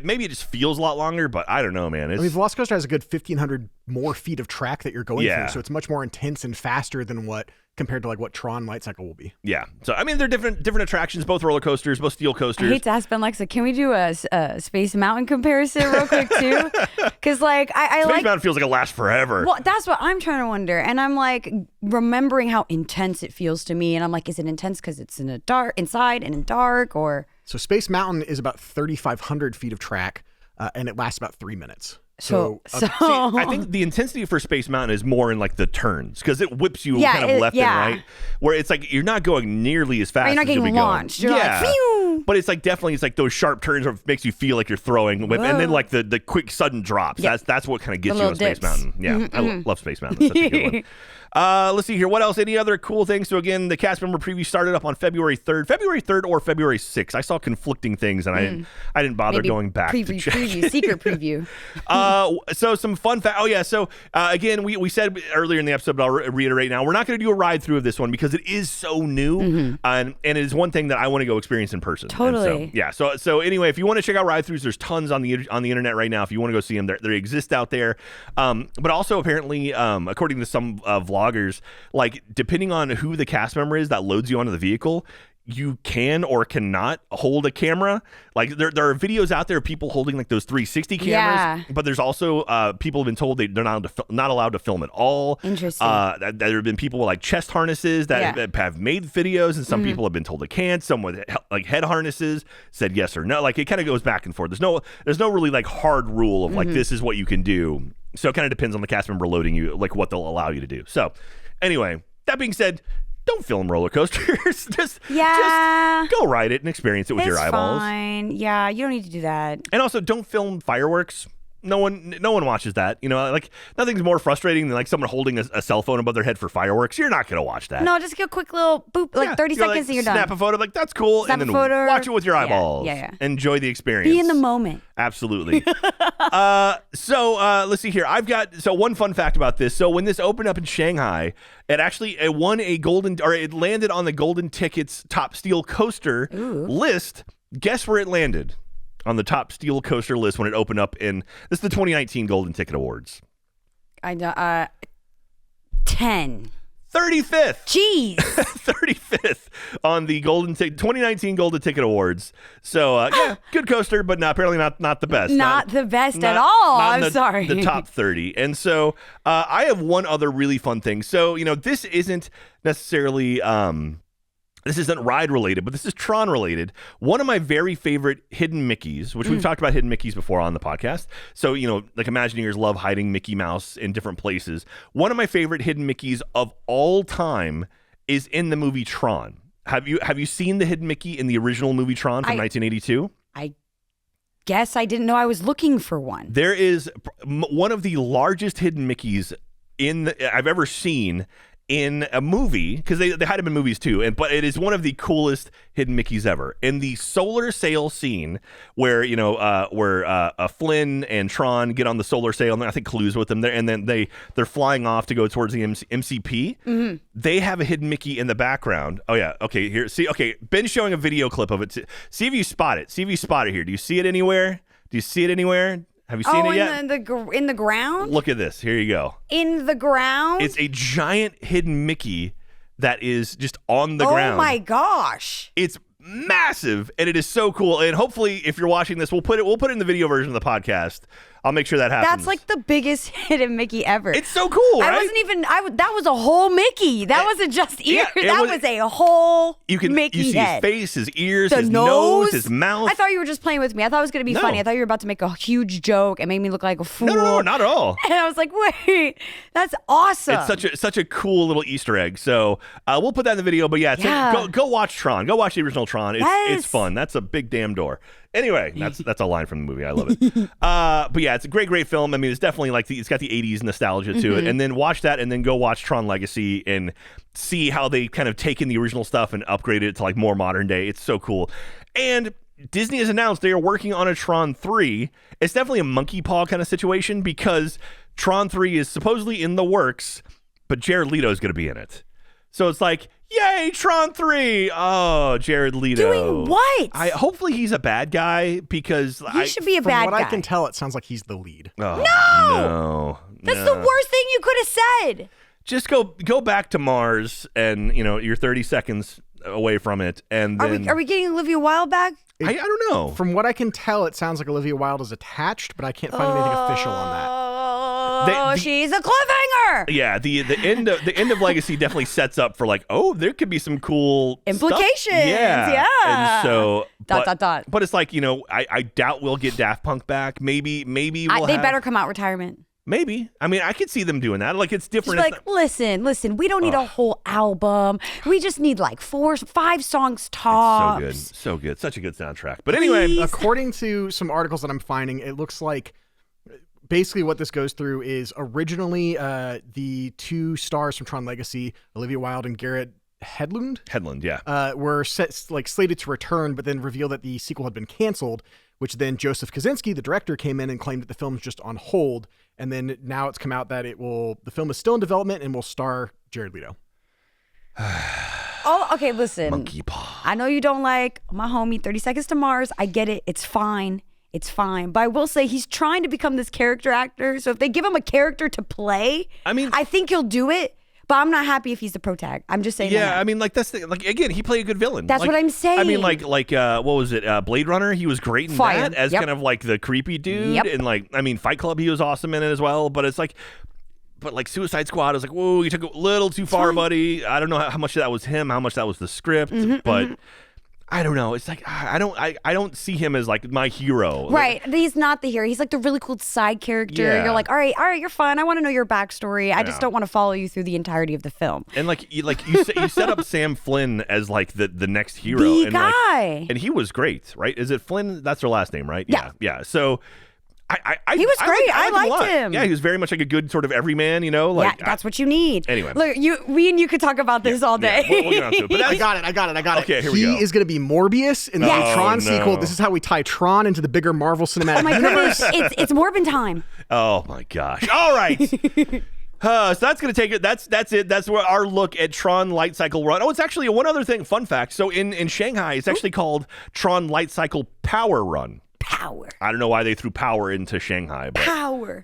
Speaker 1: maybe it just feels a lot longer, but I don't know, man.
Speaker 3: I mean, Velocicoaster has a good 1,500 more feet of track that you're going
Speaker 1: Yeah.
Speaker 3: through, so it's much more intense and faster than compared to like what Tron Light Cycle will be.
Speaker 1: Yeah. So I mean, they're different attractions, both roller coasters, both steel
Speaker 2: I
Speaker 1: coasters.
Speaker 2: hate to ask Ben Lexa, can we do a Space Mountain comparison real quick too? Because like I
Speaker 1: Space
Speaker 2: like.
Speaker 1: Mountain feels like it lasts forever.
Speaker 2: Well, that's what I'm trying to wonder, and I'm like remembering how intense it feels to me, and I'm like, is it intense because it's in a dark inside and in dark, or?
Speaker 3: So Space Mountain is about 3,500 feet of track, and it lasts about 3 minutes.
Speaker 2: So
Speaker 1: See, I think the intensity for Space Mountain is more in like the turns because it whips you kind of left and right, where it's like you're not going nearly as fast.
Speaker 2: You're not
Speaker 1: as you'll
Speaker 2: getting
Speaker 1: be
Speaker 2: launched.
Speaker 1: Going.
Speaker 2: You're like, phew.
Speaker 1: But it's like definitely it's like those sharp turns where it makes you feel like you're throwing, and then like the quick sudden drops.
Speaker 2: Yep.
Speaker 1: That's what kind of gets
Speaker 2: The
Speaker 1: you on
Speaker 2: little
Speaker 1: Space
Speaker 2: dips.
Speaker 1: Mountain. Yeah, I love Space Mountain. That's such a good one. Let's see here. What else? Any other cool things? So again, the cast member preview started up on February 3rd or February 6th. I saw conflicting things, and I didn't bother
Speaker 2: Maybe
Speaker 1: going back to check.
Speaker 2: secret preview.
Speaker 1: So some fun fact. Oh yeah. So again, we said earlier in the episode, but I'll reiterate now. We're not going to do a ride through of this one because it is so new, and it is one thing that I want to go experience in person.
Speaker 2: Totally.
Speaker 1: And so, yeah. So anyway, if you want to check out ride throughs, there's tons on the internet right now. If you want to go see them, they exist out there. But also apparently, according to some vloggers, like depending on who the cast member is that loads you onto the vehicle, you can or cannot hold a camera. Like there are videos out there of people holding like those 360 cameras,
Speaker 2: Yeah.
Speaker 1: but there's also people have been told they're not allowed to film at all.
Speaker 2: Interesting.
Speaker 1: There have been people with like chest harnesses that have made videos, and some people have been told they can't. Some with like head harnesses said yes or no. Like it kind of goes back and forth. There's no really like hard rule of like this is what you can do. So it kind of depends on the cast member loading you, like what they'll allow you to do. So anyway, that being said, don't film roller coasters. just go ride it and experience it with your eyeballs.
Speaker 2: Fine. Yeah, you don't need to do that.
Speaker 1: And also, don't film fireworks. No one watches that. You know, like nothing's more frustrating than like someone holding a cell phone above their head for fireworks. You're not going to watch that.
Speaker 2: No, just get a quick little boop, like 30 seconds,
Speaker 1: like,
Speaker 2: and you're done.
Speaker 1: Snap a photo, like that's cool,
Speaker 2: Snap
Speaker 1: and
Speaker 2: a
Speaker 1: then
Speaker 2: photo.
Speaker 1: watch it with your
Speaker 2: Yeah,
Speaker 1: eyeballs.
Speaker 2: yeah.
Speaker 1: Enjoy the experience.
Speaker 2: Be in the moment.
Speaker 1: Absolutely. So let's see here. I've got one fun fact about this. So when this opened up in Shanghai, it won it landed on the Golden Ticket's top steel coaster list. Guess where it landed on the top steel coaster list when it opened up this is the 2019 Golden Ticket Awards.
Speaker 2: I know. 10.
Speaker 1: 35th.
Speaker 2: Jeez.
Speaker 1: 35th on the 2019 Golden Ticket Awards. So yeah, good coaster, but apparently not the best.
Speaker 2: Not the best at all. I'm sorry.
Speaker 1: The top 30. And so I have one other really fun thing. So this isn't necessarily. This isn't ride related, but this is Tron related. One of my very favorite hidden Mickeys, which we've talked about hidden Mickeys before on the podcast. So, like Imagineers love hiding Mickey Mouse in different places. One of my favorite hidden Mickeys of all time is in the movie Tron. Have you seen the hidden Mickey in the original movie Tron from 1982?
Speaker 2: I guess I didn't know I was looking for one.
Speaker 1: There is one of the largest hidden Mickeys I've ever seen in a movie, because they hide them in movies too, but it is one of the coolest hidden Mickeys ever. In the solar sail scene, where Flynn and Tron get on the solar sail, and I think Clue's with them there, and then they're flying off to go towards the MCP. They have a hidden Mickey in the background. Oh yeah, okay. Here, see, okay. Ben's showing a video clip of it. See if you spot it. See if you spot it here. Do you see it anywhere? Have you seen it yet?
Speaker 2: In the ground?
Speaker 1: Look at this. Here you go.
Speaker 2: In the ground?
Speaker 1: It's a giant hidden Mickey that is just on the ground.
Speaker 2: Oh my gosh.
Speaker 1: It's massive, and it is so cool. And hopefully, if you're watching this, we'll put it in the video version of the podcast. I'll make sure that happens.
Speaker 2: That's like the biggest hidden Mickey ever.
Speaker 1: It's so cool, right?
Speaker 2: I wasn't even. That was a whole Mickey. That wasn't just ears. That was a whole Mickey
Speaker 1: You see
Speaker 2: head.
Speaker 1: his face, his ears,
Speaker 2: The
Speaker 1: his nose, his mouth.
Speaker 2: I thought you were just playing with me. I thought it was going to be funny. I thought you were about to make a huge joke and make me look like a fool.
Speaker 1: No, not at all.
Speaker 2: And I was like, wait, that's awesome.
Speaker 1: It's such a cool little Easter egg. So we'll put that in the video. But yeah. So go watch Tron. Go watch the original Tron. It's fun. That's a big damn door. Anyway, that's a line from the movie. I love it. But yeah, it's a great film. I mean, it's definitely like it's got the 80s nostalgia to it. And then watch that and then go watch Tron Legacy and see how they kind of taken the original stuff and upgraded it to like more modern day. It's so cool. And Disney has announced they are working on a Tron 3. It's definitely a monkey paw kind of situation because Tron 3 is supposedly in the works, but Jared Leto is going to be in it. So it's like, yay, Tron 3. Oh, Jared Leto.
Speaker 2: Doing what?
Speaker 1: Hopefully he's a bad guy because
Speaker 2: he should be a bad guy.
Speaker 3: From what I can tell, it sounds like he's the lead.
Speaker 1: Oh,
Speaker 2: no. That's the worst thing you could have said.
Speaker 1: Just go back to Mars and, you're 30 seconds away from it. And then...
Speaker 2: Are we getting Olivia Wilde back?
Speaker 1: I don't know.
Speaker 3: From what I can tell, it sounds like Olivia Wilde is attached, but I can't find anything official on that.
Speaker 2: She's a cliffhanger.
Speaker 1: Yeah, the end of Legacy definitely sets up for like, there could be some cool
Speaker 2: implications.
Speaker 1: Stuff. Yeah. And so
Speaker 2: dot.
Speaker 1: But it's like, I doubt we'll get Daft Punk back. Maybe
Speaker 2: they better come out retirement.
Speaker 1: Maybe. I mean, I could see them doing that. Like, it's different.
Speaker 2: Just listen, we don't need a whole album. We just need like 4-5 songs tops.
Speaker 1: It's so good. Such a good soundtrack. But anyway.
Speaker 3: According to some articles that I'm finding, it looks like basically what this goes through is originally the 2 stars from Tron Legacy, Olivia Wilde and Garrett Hedlund,
Speaker 1: yeah,
Speaker 3: were slated to return, but then revealed that the sequel had been canceled, which then Joseph Kosinski, the director, came in and claimed that the film's just on hold. And then now it's come out that the film is still in development and will star Jared Leto.
Speaker 2: Okay, listen.
Speaker 1: Monkey paw.
Speaker 2: I know you don't like my homie 30 Seconds to Mars. I get it. It's fine. But I will say he's trying to become this character actor. So if they give him a character to play, I think he'll do it. But I'm not happy if he's the protag. I'm just saying.
Speaker 1: Yeah, I mean, like that's again, he played a good villain.
Speaker 2: That's what I'm saying.
Speaker 1: I mean, like what was it? Blade Runner. He was great in that as kind of like the creepy dude. And Fight Club. He was awesome in it as well. But it's like, Suicide Squad. I was like, whoa, you took it a little too far, buddy. I don't know how much of that was him, how much that was the script, but. I don't know. It's like I don't see him as like my hero.
Speaker 2: Right. He's not the hero. He's like the really cool side character.
Speaker 1: Yeah.
Speaker 2: You're like, all right, you're fine. I want to know your backstory. I just don't want to follow you through the entirety of the film.
Speaker 1: And you set up Sam Flynn as like the next hero.
Speaker 2: The guy.
Speaker 1: And he was great, right? Is it Flynn? That's her last name, right?
Speaker 2: Yeah.
Speaker 1: Yeah. So
Speaker 2: he was great. I liked him.
Speaker 1: Yeah, he was very much like a good sort of everyman,
Speaker 2: that's what you need.
Speaker 1: Anyway.
Speaker 2: Look, we and you could talk about this all day.
Speaker 1: Yeah, we'll get on to it. But
Speaker 3: I got it.
Speaker 1: Okay, here we go.
Speaker 3: He is going to be Morbius in the Tron sequel. This is how we tie Tron into the bigger Marvel Cinematic Universe.
Speaker 2: It's Morbin time.
Speaker 1: Oh my gosh. All right. So that's going to take it. That's it. That's where our look at Tron Light Cycle Run. Oh, it's actually one other thing. Fun fact. So in Shanghai, it's actually called Tron Light Cycle Power Run.
Speaker 2: Power.
Speaker 1: I don't know why they threw power into Shanghai, but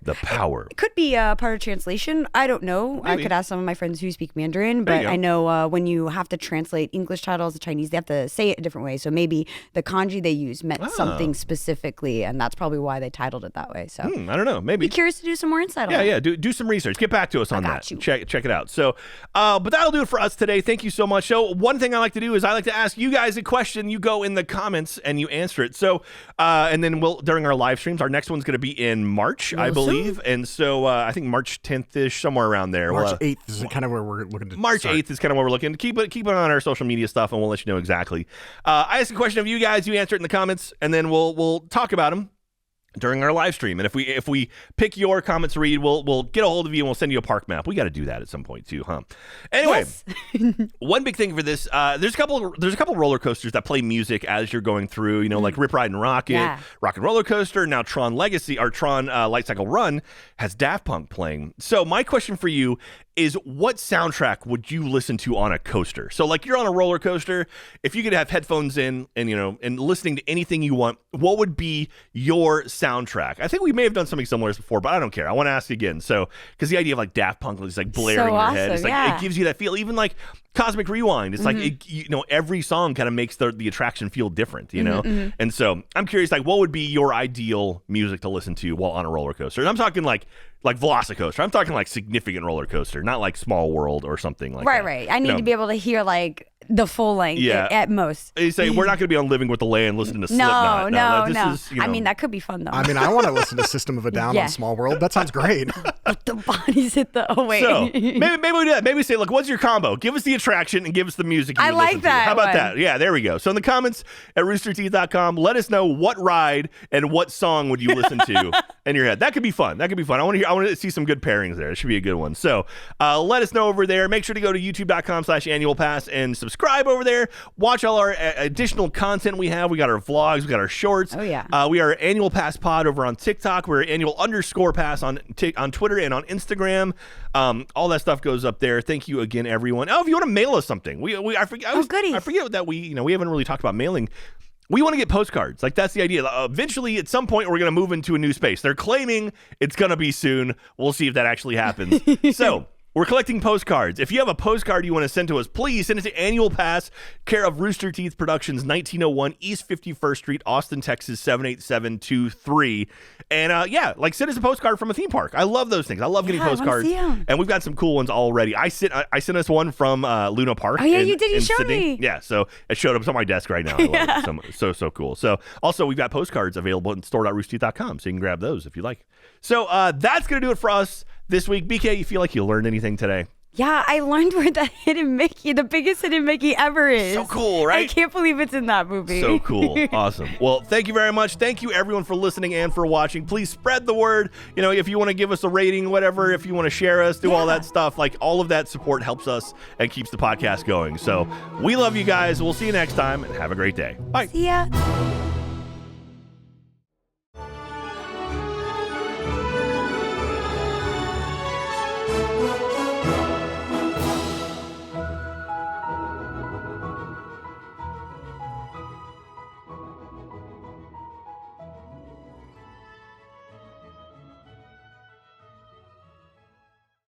Speaker 1: the power.
Speaker 2: It could be part of translation. I don't know.
Speaker 1: Maybe.
Speaker 2: I could ask some of my friends who speak Mandarin, but I know when you have to translate English titles to Chinese, they have to say it a different way. So maybe the kanji they use meant something specifically, and that's probably why they titled it that way. So
Speaker 1: I don't know. Maybe.
Speaker 2: Be curious to do some more insight on that.
Speaker 1: Yeah. Do some research. Get back to us on that.
Speaker 2: You.
Speaker 1: Check it out. So, but that'll do it for us today. Thank you so much. So one thing I like to do is I like to ask you guys a question. You go in the comments and you answer it. So, and then during our live streams, our next one's going to be in March, I believe. And so I think March 10th-ish, somewhere around there.
Speaker 3: March 8th is kind of where we're looking to
Speaker 1: March
Speaker 3: start.
Speaker 1: 8th is kind of where we're looking. Keep it on our social media stuff, and we'll let you know exactly. I ask a question of you guys. You answer it in the comments, and then we'll talk about them during our live stream. And if we pick your comments to read, we'll get a hold of you and we'll send you a park map. We got to do that at some point too, huh? Anyway, one big thing for this, there's a couple roller coasters that play music as you're going through, like Rip Ride and Rocket, Rock and Roller Coaster. Now Tron Legacy or Tron Light Cycle Run has Daft Punk playing. So my question for you is, what soundtrack would you listen to on a coaster? So like you're on a roller coaster, if you could have headphones in and listening to anything you want, what would be your soundtrack? I think we may have done something similar before, but I don't care. I want to ask again. So, because the idea of like Daft Punk is like blaring in your head, it's like it gives you that feel. Even like Cosmic Rewind, it's like every song kind of makes the attraction feel different, And so I'm curious, like, what would be your ideal music to listen to while on a roller coaster? And I'm talking like Velocicoaster. I'm talking like significant roller coaster, not like Small World or something like that.
Speaker 2: Right. I need to be able to hear like the full length at most.
Speaker 1: You say we're not going to be on Living with the Land listening to Slipknot.
Speaker 2: No.
Speaker 1: Is, you know.
Speaker 2: I mean, that could be fun though.
Speaker 3: I mean, I want to listen to System of a Down on Small World. That sounds great.
Speaker 2: The bodies hit the
Speaker 1: So maybe we do that. Maybe we say, look, what's your combo? Give us the attraction and give us the music. I
Speaker 2: like that.
Speaker 1: How about that? Yeah, there we go. So in the comments at roosterteeth.com, let us know what ride and what song would you listen to in your head. That could be fun. I want to see some good pairings there. It should be a good one. So let us know over there. Make sure to go to youtube.com/annual pass and subscribe over there. Watch all our additional content we have. We got our vlogs. We got our shorts.
Speaker 2: Oh, yeah.
Speaker 1: We are Annual Pass Pod over on TikTok. We're annual_pass on Twitter and on Instagram. All that stuff goes up there. Thank you again, everyone. Oh, if you want to mail us something, I forget that we haven't really talked about mailing. We want to get postcards. Like, that's the idea. Eventually, at some point, we're going to move into a new space. They're claiming it's going to be soon. We'll see if that actually happens. So we're collecting postcards. If you have a postcard you want to send to us, please send it to Annual Pass, care of Rooster Teeth Productions, 1901 East 51st Street, Austin, Texas, 78723. And send us a postcard from a theme park. I love those things. I love getting postcards. And we've got some cool ones already. I sent us one from Luna Park.
Speaker 2: Oh, yeah, you did. You showed
Speaker 1: Sydney.
Speaker 2: me.
Speaker 1: Yeah, so it showed up on my desk right now. I love it. So cool. So also, we've got postcards available at store.roosterteeth.com, so you can grab those if you like. So that's going to do it for us this week. BK, you feel like you learned anything today?
Speaker 2: Yeah, I learned where the biggest hidden Mickey ever is.
Speaker 1: So cool, right?
Speaker 2: I can't believe it's in that movie.
Speaker 1: So cool. Awesome. Well, thank you very much. Thank you, everyone, for listening and for watching. Please spread the word. You know, if you want to give us a rating, whatever, if you want to share us, do all that stuff, like all of that support helps us and keeps the podcast going. So we love you guys. We'll see you next time and have a great day. Bye.
Speaker 2: See ya.